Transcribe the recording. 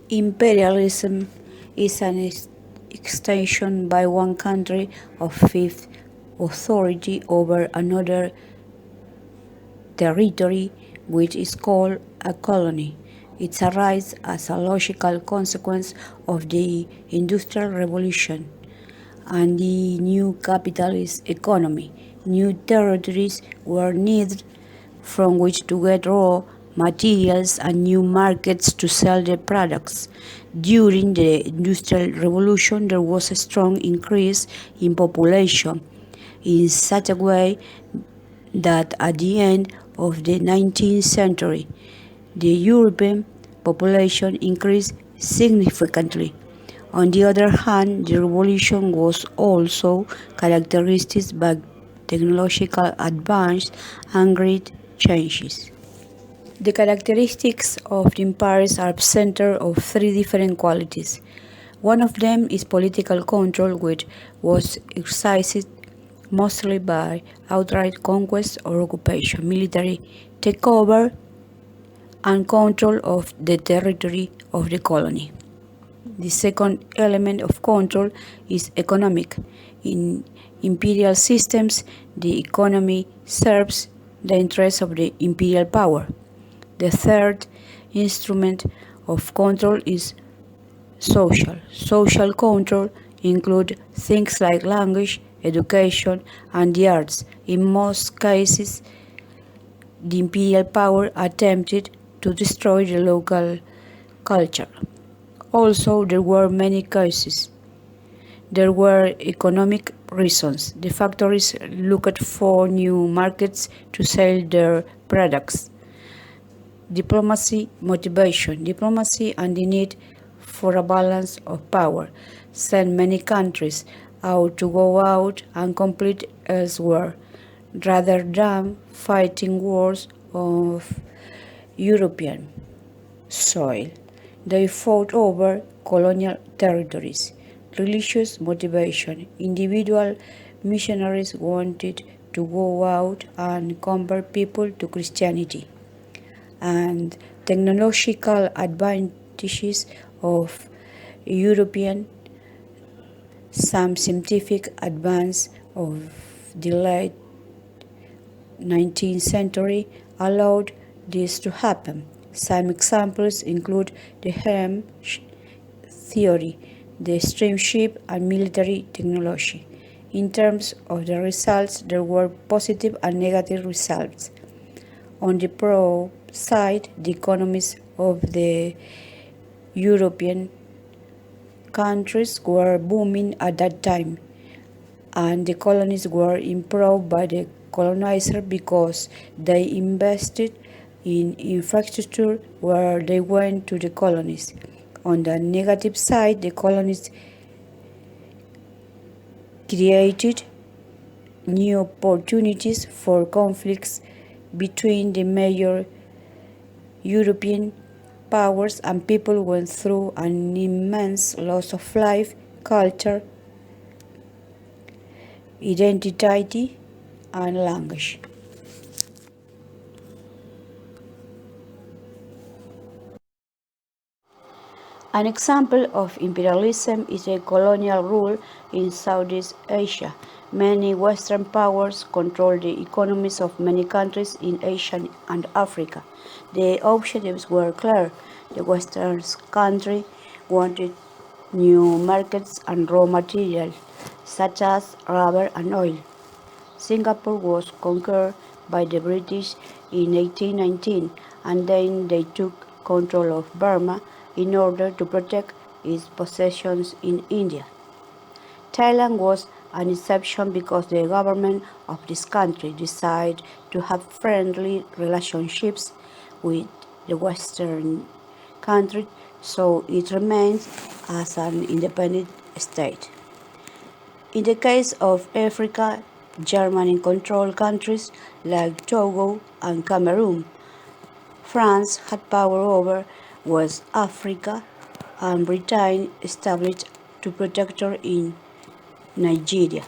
Imperialism is an extension by one country of fifth authority over another territory, which is called a colony. It arises as a logical consequence of the Industrial Revolution and the new capitalist economy. New territories were needed from which to get raw materials and new markets to sell their products. During the Industrial Revolution, there was a strong increase in population in such a way that at the end of the 19th century, the European population increased significantly. On the other hand, the revolution was also characterized by technological advance and great changes. The characteristics of the empires are centered of three different qualities. One of them is political control, which was exercised mostly by outright conquest or occupation, military takeover, and control of the territory of the colony. The second element of control is economic. In imperial systems, the economy serves the interests of the imperial power. The third instrument of control is social. Social control includes things like language, education, and the arts. In most cases, the imperial power attempted to destroy the local culture. Also, there were many cases. There were economic reasons. The factories looked for new markets to sell their products. Diplomacy, motivation. Diplomacy and the need for a balance of power sent many countries out to go out and compete elsewhere, rather than fighting wars of European soil. They fought over colonial territories. Religious motivation. Individual missionaries wanted to go out and convert people to Christianity. And technological advantages of European, some scientific advance of the late 19th century allowed this to happen. Some examples include the Helm theory, the steamship, and military technology. In terms of the results, there were positive and negative results. On the pro side, the economies of the European countries were booming at that time, and the colonies were improved by the colonizer because they invested in infrastructure where they went to the colonies. On the negative side, the colonies created new opportunities for conflicts between the major European powers, and people went through an immense loss of life, culture, identity, and language. An example of imperialism is the colonial rule in Southeast Asia. Many Western powers controlled the economies of many countries in Asia and Africa. The objectives were clear. The Western countries wanted new markets and raw materials, such as rubber and oil. Singapore was conquered by the British in 1819, and then they took control of Burma in order to protect its possessions in India. Thailand was an exception because the government of this country decided to have friendly relationships with the Western country, so it remains as an independent state. In the case of Africa, German-controlled countries like Togo and Cameroon, France had power over West Africa, and Britain established a protectorate in Nigeria.